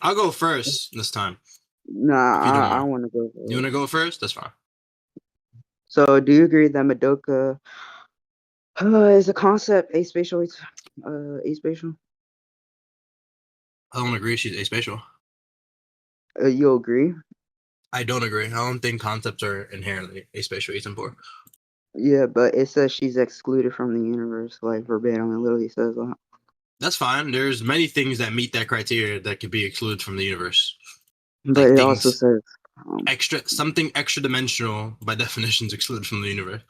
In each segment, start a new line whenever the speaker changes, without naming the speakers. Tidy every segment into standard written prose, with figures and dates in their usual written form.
I'll go first this time. If you don't
Nah, I
mind.
want to go
You want to
first.
go first? That's fine.
So, do you agree that Madoka is a concept aspatial? Aspatial.
I don't agree. She's aspatial.
You agree?
I don't agree. I don't think concepts are inherently aspatial. Ethan poor.
Yeah, but it says she's excluded from the universe, like verbatim. It literally says that.
That's fine. There's many things that meet that criteria that could be excluded from the universe.
But
Like
it also
things
says,
something extra dimensional by definition is excluded from the universe.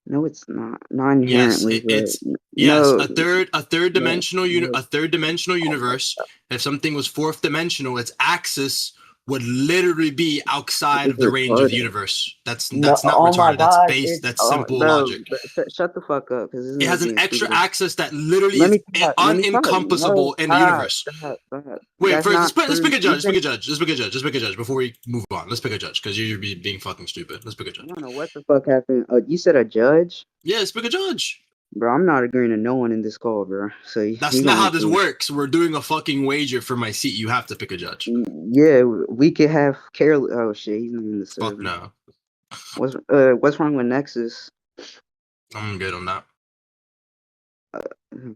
no, it's not. Not
Yes,
inherently, but
it's yes,
no, no, no.
a third dimensional universe. If something was fourth dimensional, its axis would literally be outside
It's
of the range of the
retarded.
universe. That's
No,
not
oh my
retarded. That's
gosh,
base.
it's
That's simple
Bro,
logic.
shut the fuck up, because this
It has
nigga
an
being
extra
stupid.
axis that literally
Let
is
me talk. Let me talk. No,
unencompassable in the
stop,
universe.
stop, stop.
Wait,
That's
first
not
let's pick
true.
a judge. Let's pick a judge. Let's pick a judge. Let's pick a judge before we move on. Let's pick a judge because you're being fucking stupid. Let's pick a
I
judge.
don't know what the fuck happened. You said a judge?
Yeah, let's pick a judge.
Bro, I'm not agreeing to no one in this call, bro. So
That's
you
not
gonna
how
have
this
to.
works. We're doing a fucking wager for my seat. You have to pick a judge.
Yeah, we could have Carol. Oh shit, he's not in the
Fuck
server.
no.
What's wrong with Nexus?
I'm good on that.
I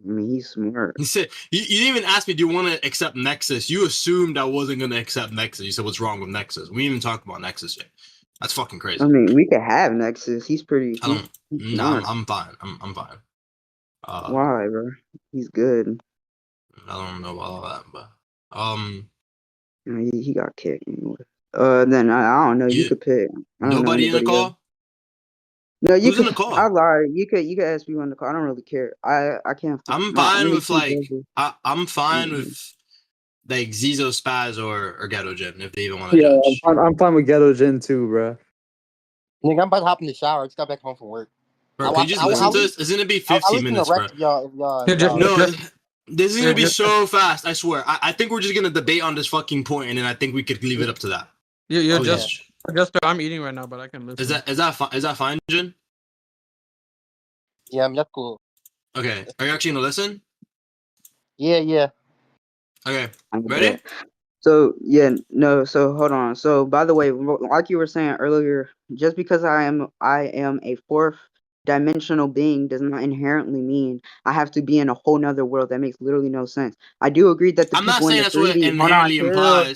mean, he's smart.
You said you didn't even ask me, do you want to accept Nexus? You assumed I wasn't gonna accept Nexus. You said what's wrong with Nexus? We didn't even talk about Nexus yet. That's fucking
I
crazy.
mean, we could have Nexus. He's pretty.
I don't
He's
no,
smart.
I'm fine. I'm fine.
Why, bro? He's good.
I don't know about all that, but
He got kicked anyway. Then I don't know. You
you
could pick. I don't know
nobody in the
anybody else.
call?
No, you
Who's in
could.
the
I
call?
lied. You could ask me on the call. I don't really care. I can't.
I'm
My
fine
only
with
two
like
judges.
I'm fine
Mhm.
with like Zizo Spaz or Ghetto Gen if they even want to
Yeah,
judge.
I'm fine with Ghetto Gen too, bro.
nigga, I'm about to hop in the shower. I just got back home from work.
Bro, can you just listen to this? It's gonna be
I
15
listen to the
minutes, bro.
rest of y'all if y'all
Yeah,
if y'all
No,
just,
this is
yeah,
gonna be
just,
so fast. I swear. I think we're just gonna debate on this fucking point, and then I think we could leave it up to that.
yeah,
okay.
Please.
just. I'm eating right now, but I can listen.
Is that fine, Jin?
Yeah, I mean that's cool.
Okay. Are you actually gonna listen?
Yeah, yeah.
Okay.
I
Ready?
bet. So yeah, no. So hold on. So by the way, like you were saying earlier, just because I am a fourth dimensional being does not inherently mean I have to be in a whole nother world. That makes literally no sense. I do agree that the
I'm not
people in
saying
the
that's what it
3D. Hold on,
inherently
chill,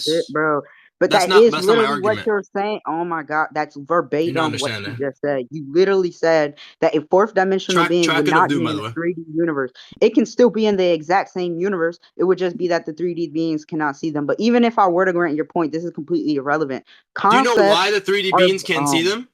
shit,
implies.
bro. But that is
That's not my
literally what
argument.
you're saying. Oh my god, that's
You don't
verbatim what
understand
you
it.
just said. You literally said that a fourth dimensional being would
Track it of
not
doom,
be
by
in
the
the
way.
3D universe. It can still be in the exact same universe. It would just be that the 3D beings cannot see them. But even if I were to grant your point, this is completely irrelevant.
Do you know why
Concepts
the 3D
are
beings can't see them?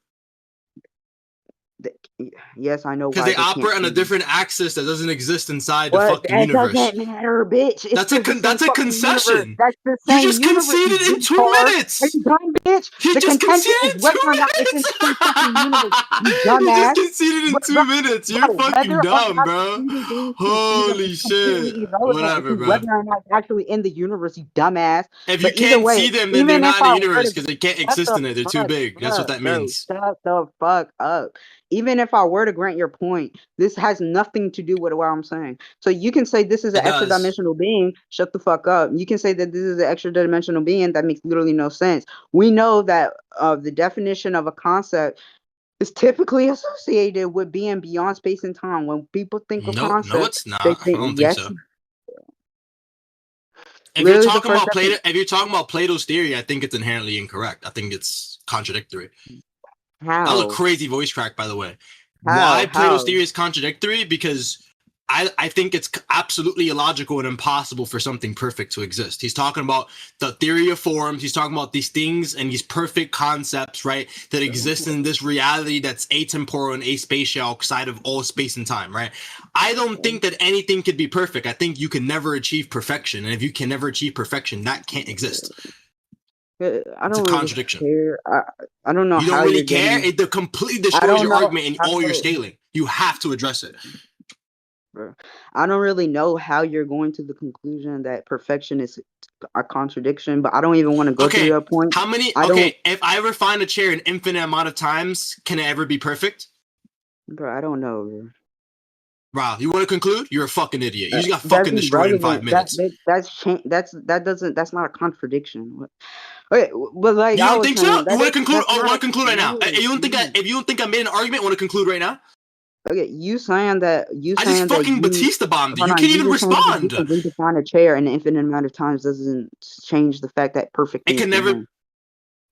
yes, I know
Because
why
they
they can't
operate on
see
a
them.
different axis that doesn't exist inside the
But
fucking
that
universe.
doesn't matter, bitch. It's still the same
That's a
fucking universe.
concession.
That's the
You
same
just
universe, you
conceded in two
retard. Are
minutes.
you dumb, bitch?
You
The
just
contention
conceded
is
in
whether or not it's in
2 minutes.
the same fucking universe, you
You just
dumbass.
conceded in
But,
two minutes. You're
whether
fucking
or
dumb,
not the
bro.
3D beings can see them is
Holy shit.
completely irrelevant
Whatever,
to
bro.
whether or not it's actually in the universe, you dumbass.
If you
But either
can't
way,
see them, then they're
even if
not in the
I were
universe
to
because they can't
shut
exist
the
in it. They're too
fuck
big. That's what
up,
that
bro.
means.
Shut the fuck up. Even if I were to grant your point, this has nothing to do with what I'm saying. So you can say this is an
It
extra
does.
dimensional being. Shut the fuck up. You can say that this is an extra dimensional being. That makes literally no sense. We know that the definition of a concept is typically associated with being beyond space and time. When people think of
No, no,
concept,
it's
they
not. I
think
don't think
yes.
so.
Literally, the first definition.
If you're talking about Plato's theory, I think it's inherently incorrect. I think it's contradictory. That was a
How?
crazy voice crack, by the way.
How?
Why Plato's
How?
theory is contradictory? Because I think it's absolutely illogical and impossible for something perfect to exist. He's talking about the theory of forms. He's talking about these things and these perfect concepts, right, that exist in this reality that's atemporal and aspatial outside of all space and time, right? I don't think that anything could be perfect. I think you can never achieve perfection. And if you can never achieve perfection, that can't exist.
I
It's a
don't really
contradiction.
care. I don't know
You don't
how
really
you're
care.
getting.
It completely
I
destroys
don't
your
know
argument and
how.
all your scaling. You have to address it.
Bro. I don't really know how you're going to the conclusion that perfection is a contradiction, but I don't even want to go through
Okay,
that point.
how many?
I don't,
Okay, if I ever find a chair an infinite amount of times, can it ever be perfect?
bro. I don't know, bro.
Bro, you want to conclude? You're a fucking idiot. You just got
That's
fucking destroyed in 5
irrelevant.
minutes.
That's not a contradiction. Okay, but like
You
I
don't
was
think so?
saying,
You want to conclude?
that's
Oh,
not
want
a
to conclude right now?
no.
You don't think
Please.
if you don't think I made an argument, want to conclude right now?
Okay, you saying that
I just fucking
you
Batista bombed you.
hold
You
on,
can't
you
even
just saying that you
respond.
can redefine a chair an infinite amount of times doesn't change the fact that perfect
It
things
can
can
never.
happen.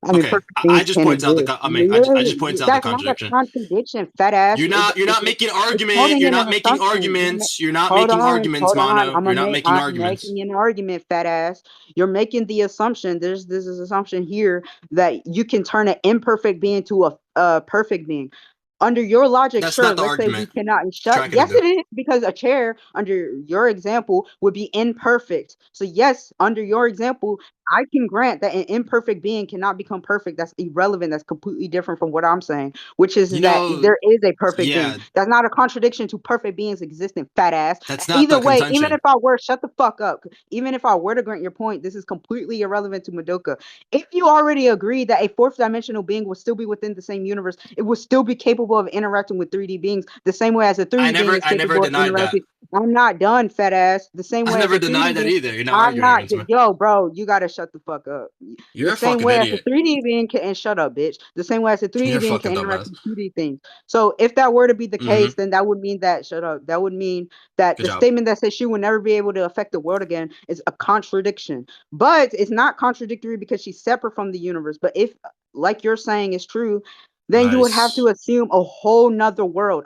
I mean,
Okay,
perfect
I
things
just
can
points out
exist.
I just points out the
That's not a
contradiction.
contradiction, fat ass.
You're not making
It's
argument.
quoting
You're
in
not
an
making
assumption.
arguments. You're not
Hold
making
on,
arguments,
hold on.
Mano. You're not making
I'm
arguments.
making an argument, fat ass. You're making the assumption. There's this is assumption here that you can turn an imperfect being to a perfect being. Under your logic,
That's
sure,
not the
let's say we
argument.
cannot shut.
Track it
Yes,
into.
it is, because a chair, under your example, would be imperfect. So, yes, under your example, I can grant that an imperfect being cannot become perfect. That's irrelevant. That's completely different from what I'm saying, which is
You
that
know,
there is a perfect being.
yeah,
That's not a contradiction to perfect beings existing, fat ass.
that's not
Either
the
way, even
contention.
if I were, shut the fuck up. Even if I were to grant your point, this is completely irrelevant to Madoka. If you already agree that a fourth dimensional being will still be within the same universe, it will still be capable of interacting with 3D beings the same way as a 3D being is
I never
capable of
denied that.
interacting. I'm not done, fat ass. The same
I
way as
never
a 3D
denied that
being.
either. You're not
I'm
arguing
not,
against me.
yo, bro, you gotta shut the fuck up.
You're
The
a
same
fucking
way as a
idiot.
3D being can, and shut up, bitch. The same way as a 3D
You're a
being can
fucking
interact
dumbass.
with 2D things. So if that were to be the
Mm-hmm.
case, then that would mean that, shut up, that would mean that
Good
the
job.
statement that says she will never be able to affect the world again is a contradiction. But it's not contradictory because she's separate from the universe. But if, like you're saying, is true, then you would have
Nice.
to assume a whole nother world,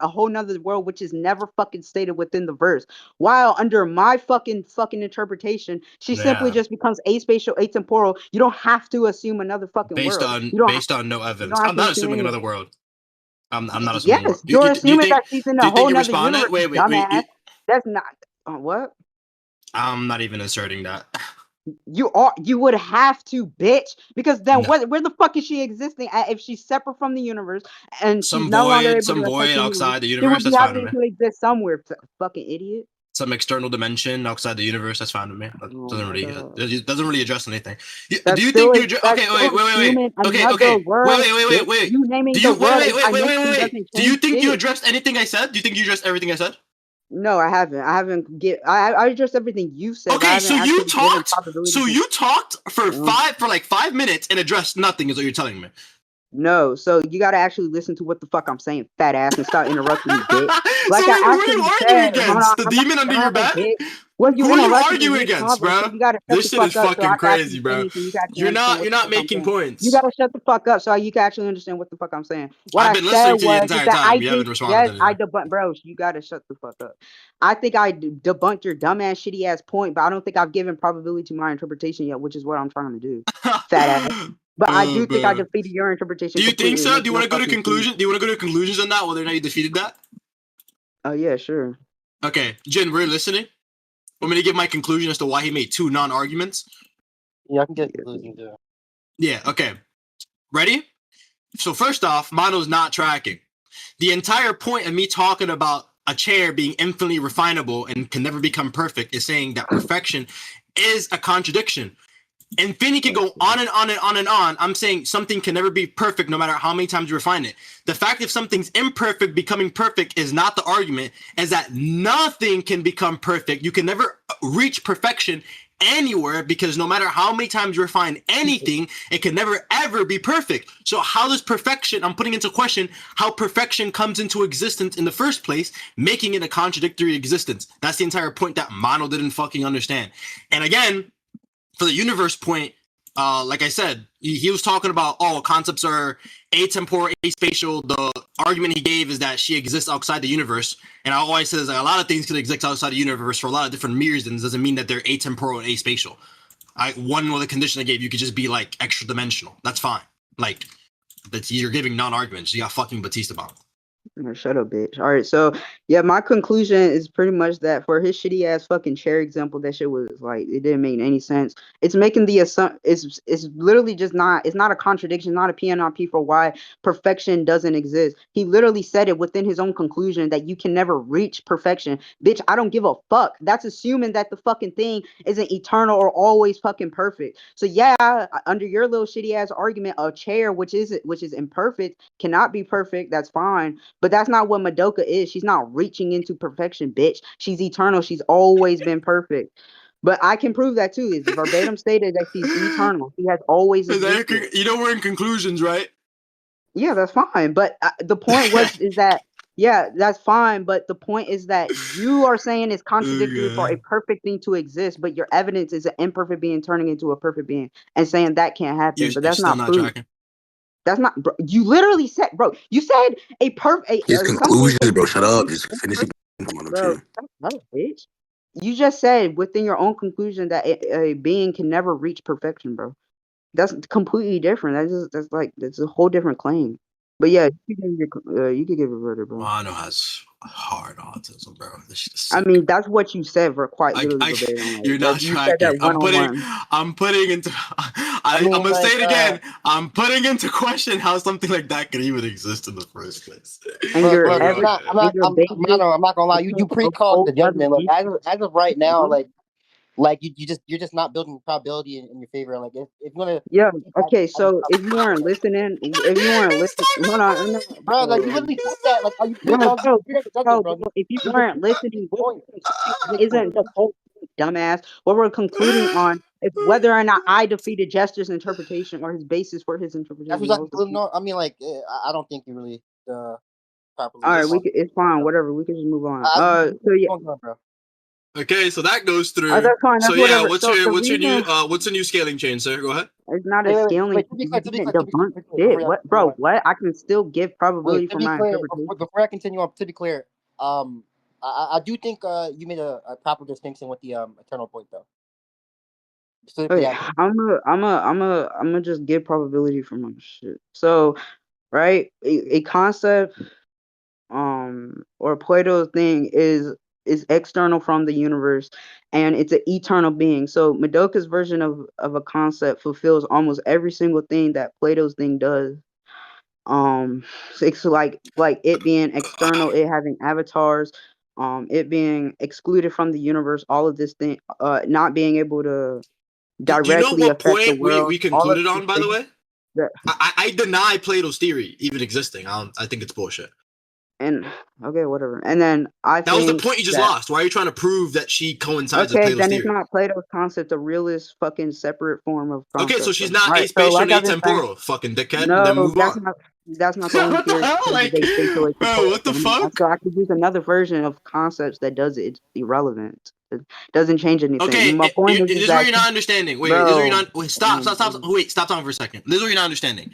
which is never fucking stated within the verse. While under my fucking interpretation, she simply
Yeah.
just becomes aspatial, atemporal. You don't have to assume another fucking world. You don't
Based on no
you
evidence.
don't have
I'm
to
not
assume
assuming
any of
another
it.
world. I'm not assuming world.
Yes, you're
Do you
assuming
think
that she's in a whole
you
nother
responded?
universe, dumbass. That's not what?
I'm not even asserting that.
You would have to, bitch, because then
No.
where the fuck is she existing at if she's separate from the universe and she's no longer able
Some
to affect
void
the universe?
outside the
She
universe,
would be
that's fine with
having
me.
to exist somewhere, fucking idiot.
Some external dimension outside the universe, that's fine with me. That
Oh my god.
doesn't really address anything. Do
That's
you
still
think you address?
that's
Okay,
still
wait.
assuming
Okay.
another world.
Wait.
You naming
Do
the
you
world a dimension
wait?
doesn't
Do you
change
think you
shit.
addressed anything I said? Do you think you addressed everything I said?
No, I haven't. I addressed everything you said, but I
Okay,
haven't actually given probability.
so you talked for
Um,
like 5 minutes and addressed nothing, is what you're telling me.
No, so you gotta actually listen to what the fuck I'm saying, fat ass, and stop interrupting me, bitch.
So
Like I
who are you
actually
arguing
said, hold on,
against? The
I'm not
demon under your
done,
bed?
bitch. Well, you
Who are you
interrupted me
arguing against,
mid-convo, so
bro?
you gotta shut the
This shit
fuck
is
up so I
fucking
can actually
crazy, bro.
finish and you can actually understand what
You're
the
not
fuck I'm
making
saying. You
points.
gotta shut the fuck up so you can actually understand what the fuck I'm saying. What
I've
I
been
said
listening to you the
was is
entire
that I
time. You haven't
think,
responded
yes,
to
I
anything.
debunked, bro, you gotta shut the fuck up. I think I debunked your dumbass shitty ass point, but I don't think I've given probability to my interpretation yet, which is what I'm trying to do, fat ass. But I do think I
Bro.
defeated your interpretation
Do you think
completely. It
so?
makes
Do you
no
want to go to
fucking sense.
conclusion? Do you want to go to conclusions on that? Whether or not you defeated that?
Oh yeah, sure.
Okay, Jin, we're listening. Want me to give my conclusion as to why he made 2 non-arguments?
Yeah, I can get conclusion too.
Yeah. Okay. Ready? So first off, Mono's not tracking. The entire point of me talking about a chair being infinitely refinable and can never become perfect is saying that perfection is a contradiction. Infinity can go on and on and on and on. I'm saying something can never be perfect no matter how many times you refine it. The fact if something's imperfect becoming perfect is not the argument, is that nothing can become perfect. You can never reach perfection anywhere because no matter how many times you refine anything, it can never ever be perfect. So how does perfection, I'm putting into question how perfection comes into existence in the first place, making it a contradictory existence. That's the entire point that Mono didn't fucking understand. And again, for the universe point, like I said, he was talking about, concepts are atemporal, aspatial. The argument he gave is that she exists outside the universe. And I always says like a lot of things can exist outside the universe for a lot of different reasons. Doesn't mean that they're atemporal and aspatial. One of the condition I gave, you could just be like extra dimensional. That's fine. Like, you're giving non-arguments. You got fucking Batista bomb.
Shut up, bitch. All right, so yeah, my conclusion is pretty much that for his shitty ass fucking chair example, that shit was like it didn't make any sense. It's making the assumption. It's literally just not. It's not a contradiction. Not a PNRP for why perfection doesn't exist. He literally said it within his own conclusion that you can never reach perfection. Bitch, I don't give a fuck. That's assuming that the fucking thing isn't eternal or always fucking perfect. So yeah, under your little shitty ass argument, a chair which is imperfect cannot be perfect. That's fine. But that's not what Madoka is. She's not reaching into perfection, bitch. She's eternal. She's always been perfect. But I can prove that too. It's verbatim stated that she's eternal. She has always existed.
You know we're in conclusions, right?
Yeah, that's fine. But the point is that yeah, that's fine. But the point is that you are saying it's contradictory for a perfect thing to exist, but your evidence is an imperfect being turning into a perfect being and saying that can't happen. But
You're
that's
still
not
not
proof.
tracking.
That's not, bro. You literally said, bro. You said a perfect.
His
Something.
conclusions, bro. Shut up. Just finish it.
Bro, shut up, bitch. You just said within your own conclusion that a being can never reach perfection, bro. That's completely different. That's a whole different claim. But yeah, you could give it verdict, bro.
Mono has hard autism, bro. This shit is
I
sick.
mean, that's what you said for quite literally verbatim. Like,
You're not
you said
tracking.
that one-on-one.
I'm putting into. I'm gonna say it again. I'm putting into question how something like that could even exist in the first place.
And your
Look,
evidence,
I'm not I'm not gonna lie. You pre-called the judgment. Like as of right now, like you're just not building probability in your favor. Like if you wanna,
yeah. Okay, so if you weren't listening, hold on, no,
bro, like you literally said that. Like, are you
bro,
pre-called
bro,
the
bro,
judgment, bro?
if you
You're
weren't
just
listening,
point.
that isn't the whole point, dumbass. What we're concluding on is whether or not I defeated Jester's interpretation or his basis for his
That's
interpretation.
what I'm concluding on. I mean, like I don't think you really properly.
All right, it's fine, whatever. We can just move on. So yeah,
Bro.
Okay, so that goes through.
that's fine. That's
So yeah,
whatever.
what's
So
your
reason,
new scaling chain, sir? Go ahead.
it's not a scaling.
To be
You
clear, to be
didn't
clear, to be
debunk
clear,
shit. What, bro? What? I can still give probability
to
for
be
my
clear,
interpretation.
before I continue on, to be clear, I do think you made a proper distinction with the eternal point though.
Wait, I'm gonna just give probability for my shit. So, right, a concept, or Plato's thing is external from the universe, and it's an eternal being. So Madoka's version of a concept fulfills almost every single thing that Plato's thing does. So it's like it being external, it having avatars, it being excluded from the universe, all of this thing, not being able to
Do you know
directly
what
affect the
point
world.
we
All of
concluded
these
on? By the
things
way,
that,
I deny Plato's theory even existing. I think it's bullshit.
and okay, whatever. And then I
That was the
think
point you just
that
lost. Why are you trying to prove that she coincides with
okay,
Plato's
then it's
theory?
not Plato's concept, a realist fucking separate form of
Okay,
concept.
so she's
All
not
right, so
aspatial
like
and
I've been saying,
atemporal, fucking dickhead. Then
no,
move on.
that's not the only
What the
theory
hell?
that
Like,
they spatial is
bro, what the fuck?
so I could use another version of concepts that does it. It's irrelevant. It doesn't change anything.
Okay,
My point
this
is
is where
that
you're not understanding. Wait, this is where you're
bro,
not. Wait, stop. Wait, stop talking for a second. This is where you're not understanding.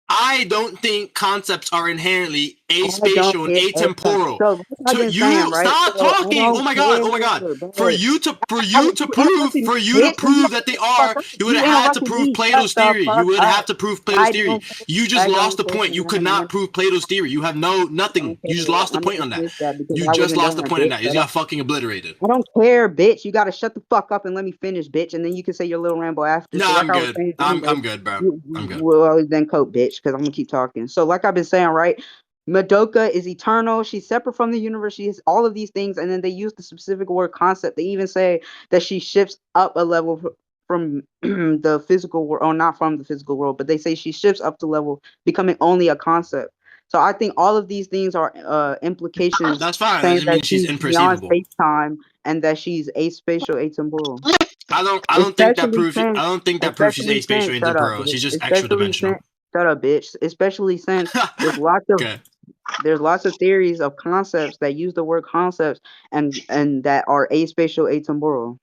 I don't think concepts are inherently
I don't
aspatial and
get
atemporal.
so like I've
To
been saying,
you,
right?
stop
So I
talking.
don't
Oh my god. Oh my god.
care, bro.
For you to
Interrupting bitch, and
prove that they are, you would
you
have had to
interrupting
prove
me. Shut
Plato's
the
theory. You
fuck
would have
up.
to prove Plato's
I
theory.
don't care.
You just
I
lost
don't
the
care.
point. You
And
could not prove Plato's theory. You have nothing.
okay,
You just lost the
I'm gonna
point on that.
dismiss that because
You
I
just
wasn't
lost
done
the
yet,
point on
bitch.
that. You
Shut
just
up.
got fucking obliterated.
I don't care, bitch. You gotta shut the fuck up and let me finish, bitch, and then you can say your little ramble after.
No,
So like
I'm
I was
good.
saying,
I'm good, bro. I'm good.
well, then cope, bitch, because I'm gonna keep talking. So like I've been saying, right? Madoka is eternal. She's separate from the universe. She has all of these things, and then they use the specific word concept. They even say that she shifts up a level from the physical world, or not from the physical world, but they say she shifts up the level, becoming only a concept. So I think all of these things are implications
That's fine. That
saying
just
that
means she's
she's beyond
imperceivable.
space time and that she's aspatial, atemporal.
I don't think that proves
Since,
I don't think that proves she's
especially
aspatial
since,
and
shut up,
temporal.
bitch.
She's just extra
Especially
dimensional.
since, shut up, bitch. Especially since
Okay.
there's lots of theories of concepts that use the word concepts and that are aspatial, atemporal.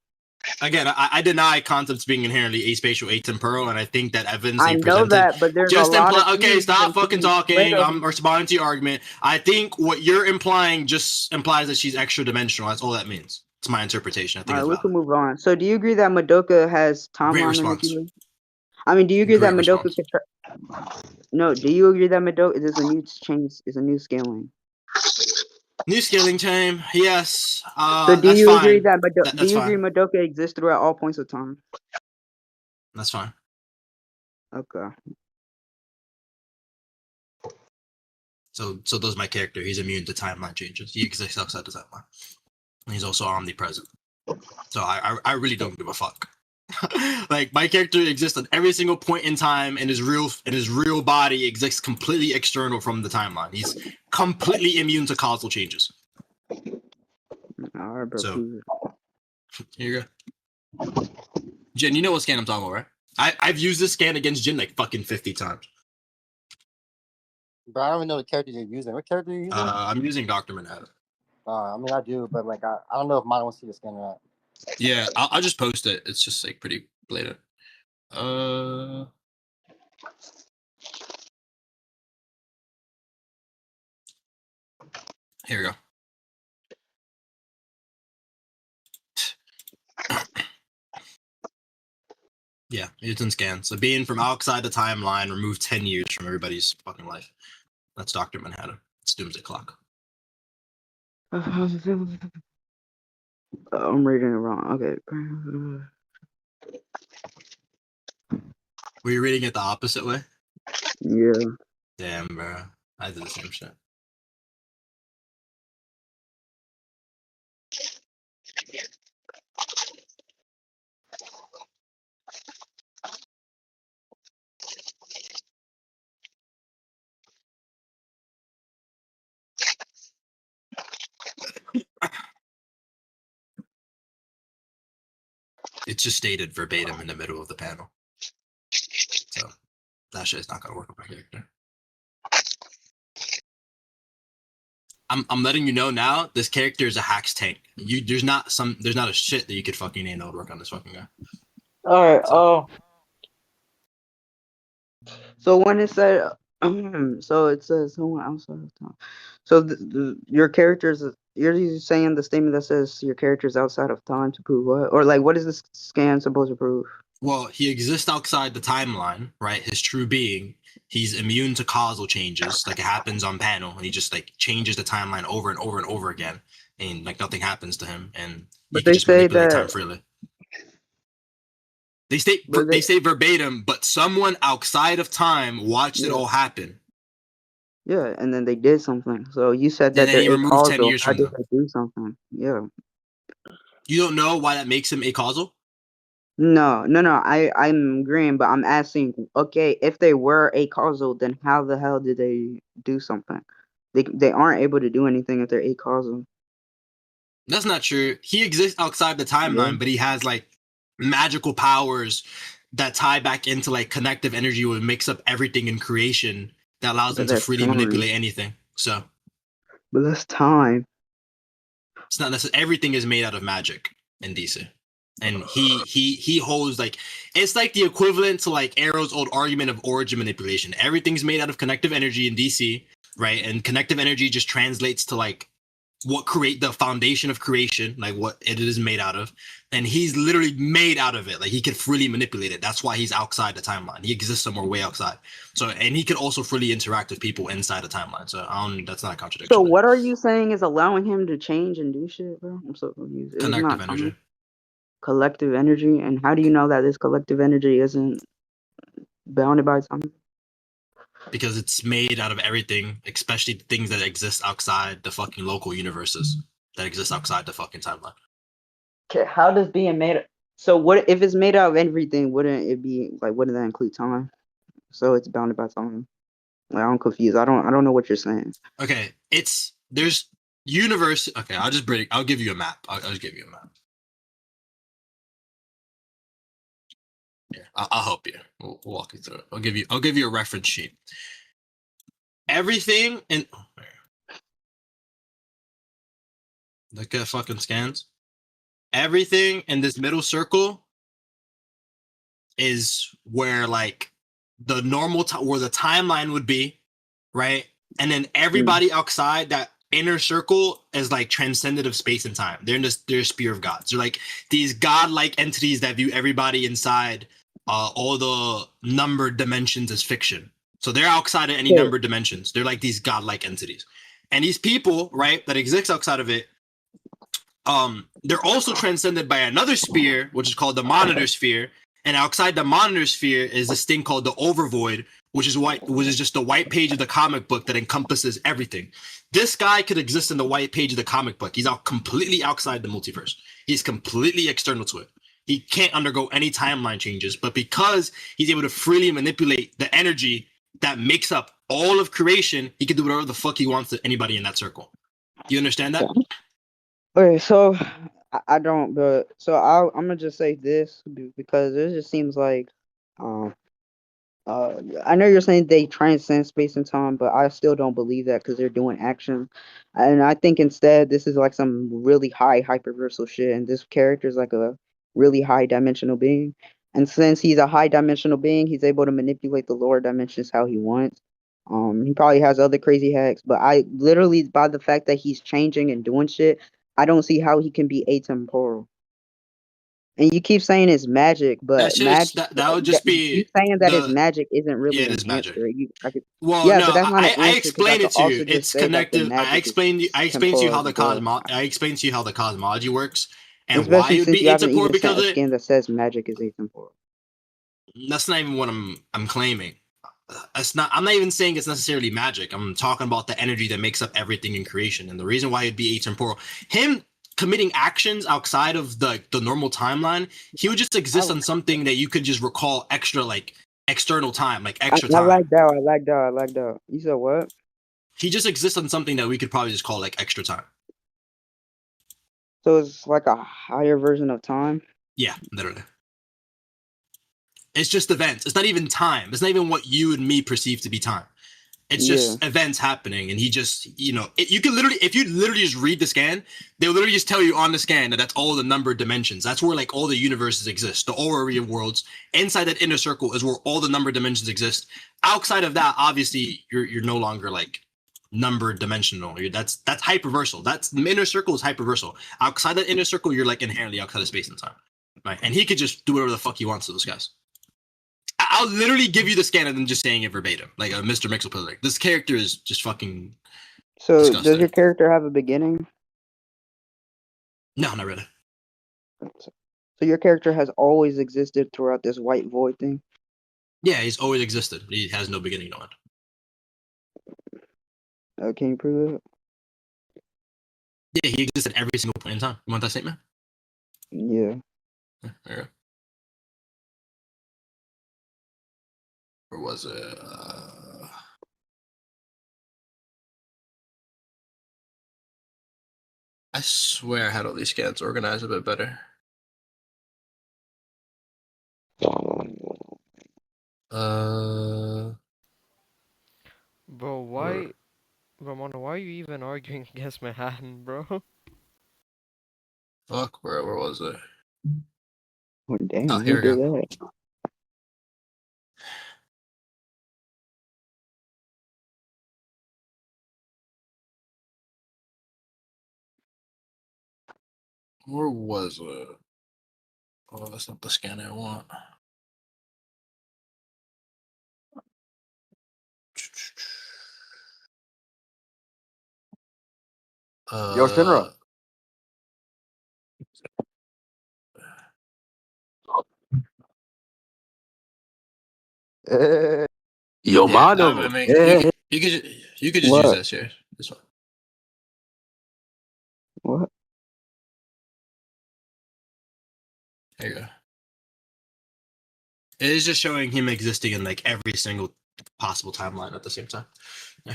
Again, I deny concepts being inherently aspatial, atemporal, and I think that evidence
I
they
know
presented
that, but there's a
just
lot of
imply. Okay,
theories
stop
and
fucking
things.
talking. I'm responding to your argument. I think what you're implying just implies that she's extra dimensional. That's all that means. It's my interpretation. I think
All right,
it's
we can
valid.
move on. So, do you agree that Madoka has
Great
timeline
response.
manipulation? I mean, do you agree that
Great
Madoka
response.
No, do you agree that Madoka is a new change? Is a new scaling?
New scaling time. Yes.
So, do
That's
you agree
fine.
that do
That's
you agree
fine.
Madoka exists throughout all points of time?
That's fine.
Okay.
So does my character. He's immune to timeline changes. He exists outside the timeline. And he's also omnipresent. So I really don't give a fuck. Like my character exists at every single point in time, and his real body exists completely external from the timeline. He's completely immune to causal changes.
Alright, bro.
So
Prove it.
here you go. Jin, you know what scan I'm talking about, right? I've used this scan against Jin like fucking 50 times.
Bro, I don't even know the character you're using. What character are you using?
I'm using Dr. Manhattan.
I mean, I do, but like, I don't know if mine wants to see the skin or not.
Yeah, I'll just post it. It's just like pretty blatant. Here we go. Yeah, it's in scan. So being from outside the timeline, remove 10 years from everybody's fucking life. That's Dr. Manhattan. It's Doomsday Clock.
I'm reading it wrong. Okay.
Were you reading it the opposite way?
Yeah.
Damn, bro. I did the same shit. It's just stated verbatim in the middle of the panel. So that shit is not gonna work with my character. I'm letting you know now, this character is a hacks tank. There's not a shit that you could fucking name that would work on this fucking guy.
Alright, so when it said so it says someone outside of time. So your characters, you're saying the statement that says your character's outside of time to prove what? Or like what is this scan supposed to prove?
Well, he exists outside the timeline, right? His true being. He's immune to causal changes, like it happens on panel, and he just like changes the timeline over and over and over again, and like nothing happens to him, and he can just manipulate time freely. They say verbatim, but someone outside of time watched it all happen.
Yeah, and then they did something. So you said that they're
removed 10 years
How
from
did
them.
they do something? Yeah.
You don't know why that makes him acausal?
No. I'm agreeing, but I'm asking. Okay, if they were acausal, then how the hell did they do something? They aren't able to do anything if they're acausal.
That's not true. He exists outside the timeline, but he has like magical powers that tie back into like connective energy, would mix up everything in creation that allows him to freely manipulate anything. So,
but that's time.
It's not necessarily everything is made out of magic in DC, and he holds like it's like the equivalent to like Arrow's old argument of origin manipulation. Everything's made out of connective energy in DC, right? And connective energy just translates to like what create the foundation of creation, like what it is made out of, and he's literally made out of it. Like he could freely manipulate it. That's why he's outside the timeline. He exists somewhere way outside. So, and he could also freely interact with people inside the timeline. So that's not a contradiction.
So what are you saying is allowing him to change and do shit, bro? I'm so confused.
Connective energy.
Collective energy, and how do you know that this collective energy isn't bounded by time?
Because it's made out of everything, especially things that exist outside the fucking local universes that exist outside the fucking timeline.
Okay, how does being made? So what if it's made out of everything? Wouldn't it be like? Wouldn't that include time? So it's bounded by time. Like, I'm confused. I don't know what you're saying.
Okay, there's universe. Okay, I'll give you a map. I'll just give you a map. Here, I'll help you. We'll walk you through it. I'll give you a reference sheet. Everything in look at fucking scans. Everything in this middle circle is where like the normal where the timeline would be, right? And then everybody outside that inner circle is like transcendent of space and time. They're in their sphere of gods. They're like these godlike entities that view everybody inside all the numbered dimensions as fiction. So they're outside of any numbered dimensions. They're like these godlike entities. And these people, right, that exist outside of it, they're also transcended by another sphere, which is called the monitor sphere. And outside the monitor sphere is this thing called the overvoid, which is just the white page of the comic book that encompasses everything. This guy could exist in the white page of the comic book. He's completely outside the multiverse. He's completely external to it. He can't undergo any timeline changes, but because he's able to freely manipulate the energy that makes up all of creation, he can do whatever the fuck he wants to anybody in that circle. Do you understand that?
Okay, so I don't, but so I'm gonna just say this because it just seems like, um, I know you're saying they transcend space and time, but I still don't believe that because they're doing action, and I think instead this is like some really high hyperversal shit, and this character is like a really high dimensional being, and since he's a high dimensional being, he's able to manipulate the lower dimensions how he wants. He probably has other crazy hacks, but I literally by the fact that he's changing and doing shit, I don't see how he can be atemporal. And you keep saying it's magic,
That
but
shit is
magic
that would just
you
be
saying that it's
the
magic isn't
yeah,
really
it
an
is magic.
answer.
Well,
Yeah,
no,
but that's not an
I
answer because I
explained
could
it to you.
also just
It's
say that the
connective. I
magic
explained
is
I explained to you
temporal
how
as
the
well.
I explained to you how the cosmology works and why
Especially
it would
since
be
you haven't
atemporal
even
because
sent a
it.
skin that says magic is atemporal.
That's not even what I'm claiming. It's not. I'm not even saying it's necessarily magic. I'm talking about the energy that makes up everything in creation, and the reason why it'd be atemporal. Him committing actions outside of the normal timeline, he would just
I,
exist on something that you could just recall extra, like external time, like
I,
extra
I
time.
like that. I like that. I like that. You said what?
He just exists on something that we could probably just call like extra time.
So it's like a higher version of time.
Yeah, literally. It's just events. It's not even time. It's not even what you and me perceive to be time. It's
Yeah.
just events happening, and he just, you can literally, if you literally just read the scan, they'll literally just tell you on the scan that that's all the numbered dimensions. That's where like all the universes exist, the orrery of worlds. Inside that inner circle is where all the numbered dimensions exist. Outside of that, obviously, you're no longer like numbered dimensional. That's hyperversal. That's the inner circle is hyperversal. Outside that inner circle, you're like inherently outside of space and time, right? And he could just do whatever the fuck he wants to those guys. I'll literally give you the scan and then just saying it verbatim, like a Mr. Mixel. Like, this character is just fucking
So
disgusting.
does your character have a beginning?
No, not really.
So your character has always existed throughout this white void thing?
Yeah, he's always existed. He has no beginning, no end.
Can you prove it?
Yeah, he exists at every single point in time. You want that statement?
Yeah.
There you go. Or was it? I swear I had all these scans organized a bit better.
Bro, why, Ramona, why are you even arguing against Manhattan, bro?
Fuck, where was it?
Oh, damn,
Oh,
who
here we
did
go.
that?
Where was it? Oh, that's not the scan I want.
Yo, Shinra. Yo,
Yeah,
mano.
I mean,
Hey.
you could just use
What?
this here. This one.
What?
There you go. It is just showing him existing in like every single possible timeline at the same time. Yeah.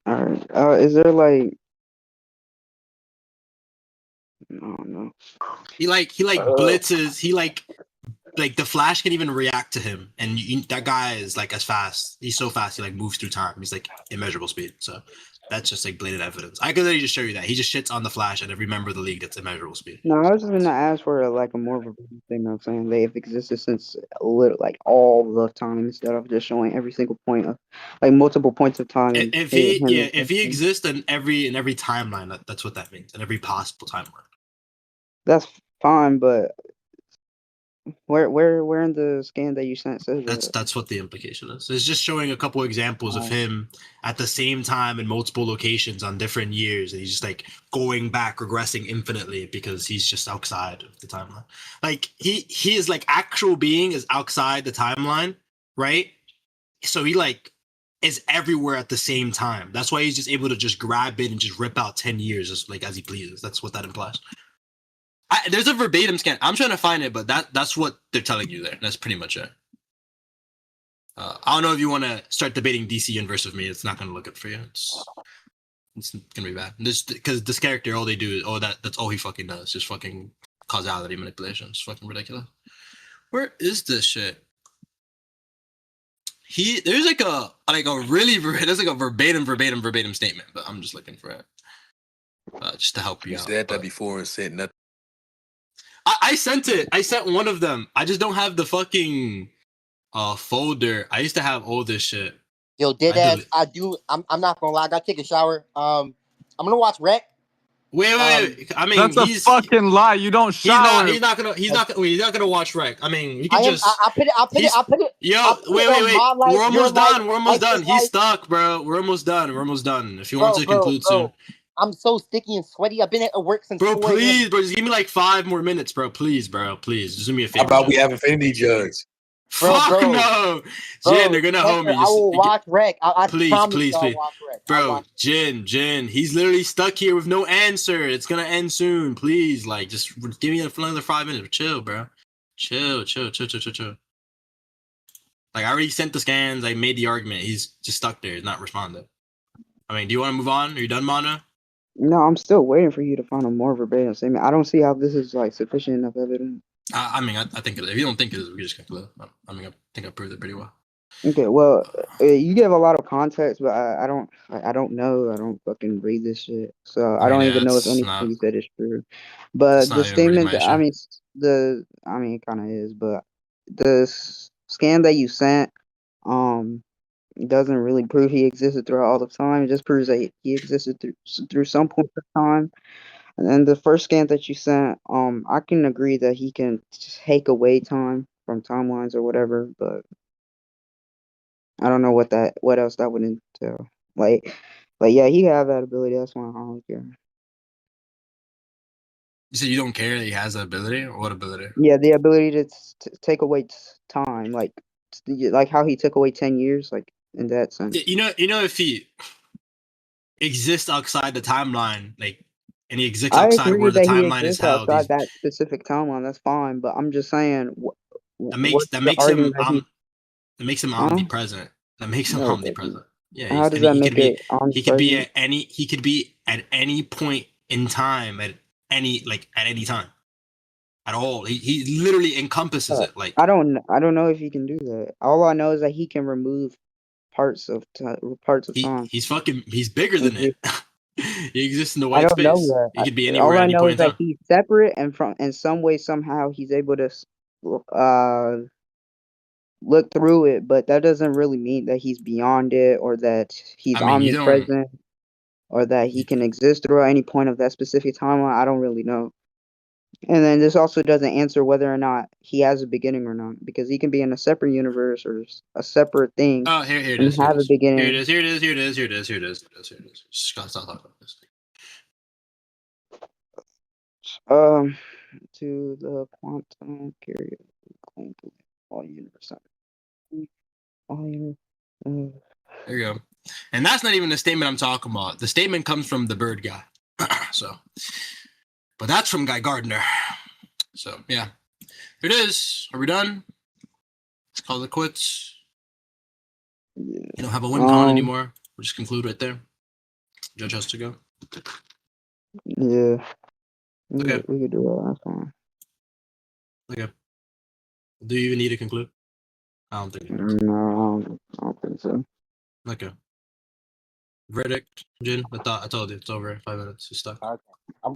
Alright. Is there like, no, no.
He blitzes. He like the Flash can even react to him, and that guy is like as fast. He's so fast. He like moves through time. He's like immeasurable speed. So that's just like blatant evidence. I could literally just show you that he just shits on the Flash and every member of the league that's immeasurable speed.
No, I was just gonna ask for like a more of a thing. I'm saying they have existed since like all the time instead of just showing every single point of like multiple points of time. And
If
him
if he
existing.
exists in every timeline, that's what that means. In every possible timeline.
That's fine, but Where in the scan that you sent says that?
That's what the implication is. It's just showing a couple examples of him at the same time in multiple locations on different years, and he's just like going back, regressing infinitely because he's just outside of the timeline. Like he is like actual being is outside the timeline, right? So he like is everywhere at the same time. That's why he's just able to just grab it and just rip out 10 years just like as he pleases. That's what that implies. There's a verbatim scan. I'm trying to find it, but that's what they're telling you there. That's pretty much it. I don't know if you want to start debating DC universe with me. It's not going to look good for you. It's going to be bad. Because this character, all they do is, that's all he fucking does. Just fucking causality manipulation. It's fucking ridiculous. Where is this shit? There's like a really, there's like a verbatim statement, but I'm just looking for it. Just to help you
You
out.
said that before and said nothing.
I sent it. I sent one of them. I just don't have the fucking folder. I used to have all this shit.
Yo, I do. I'm not gonna lie. I gotta take a shower. I'm gonna watch Rec.
Wait. I mean,
That's a fucking lie. You don't shower.
He's not gonna watch Rec. I mean, you can just.
I put it.
Yo, wait. We're almost done. He's stuck, bro. We're almost done. If you want to conclude soon.
I'm so sticky and sweaty. I've been at work since.
Bro, please, bro. Just give me like 5 more minutes, bro. Please, bro. Please, just do me a favor.
How about we have Infinity Judge?
Fuck no, Jin. They're gonna hold me.
I will watch Rec.
Please.
Watch Rec.
Bro, Jin. He's literally stuck here with no answer. It's gonna end soon. Please, like, just give me another 5 minutes. Chill, bro. Chill. Like, I already sent the scans. I made the argument. He's just stuck there. He's not responding. I mean, do you want to move on? Are you done, Mana?
No, I'm still waiting for you to find a more verbatim statement. I don't see how this is like sufficient enough evidence.
I mean, I think if you don't think it is, we just conclude. I mean, I think I proved it pretty well.
Okay, well, you give a lot of context, but I don't know. I don't fucking read this shit, so I don't even know if anything you said is true. But the statement, it kind of is. But the scan that you sent, doesn't really prove he existed throughout all the time. It just proves that he existed through some point of time. And then the first scan that you sent, I can agree that he can take away time from timelines or whatever, but I don't know what else that would entail. But yeah, he have that ability. That's why I don't care.
You said you don't care that he has that ability, or what ability?
Yeah, the ability to take away time, like how he took away 10 years, like in that sense.
You know, if he exists outside the timeline, like, and he exists outside where the timeline is held,
outside that specific timeline, that's fine. But I'm just saying,
that makes him omnipresent. That makes him omnipresent. Yeah.
How does that make it?
He could be at any point in time at any time. At all. He literally encompasses it. Like,
I don't know if he can do that. All I know is that he can remove parts of time.
He's bigger than it. He exists in the white space. He could be anywhere.
All I know
is
that he's separate, and in some way, somehow, he's able to look through it. But that doesn't really mean that he's beyond it, or that he's omnipresent, or that he can exist throughout any point of that specific timeline. I don't really know. And then this also doesn't answer whether or not he has a beginning or not, because he can be in a separate universe or a separate thing.
Oh, here it is.
Have a beginning.
Here it is. Stop talking about this.
To the quantum carrier, all universe.
There you go. And that's not even the statement I'm talking about. The statement comes from the bird guy. But that's from Guy Gardner. So, yeah. Here it is. Are we done? Let's call it quits.
Yeah.
You don't have a win con anymore. We'll just conclude right there. Judge has to go.
Yeah.
Okay.
We could do that. That's fine.
Okay. Do you even need to conclude? I don't think.
No, I don't think so.
Okay. Verdict, Jin. I told you it's over. 5 minutes. You're stuck.
Okay.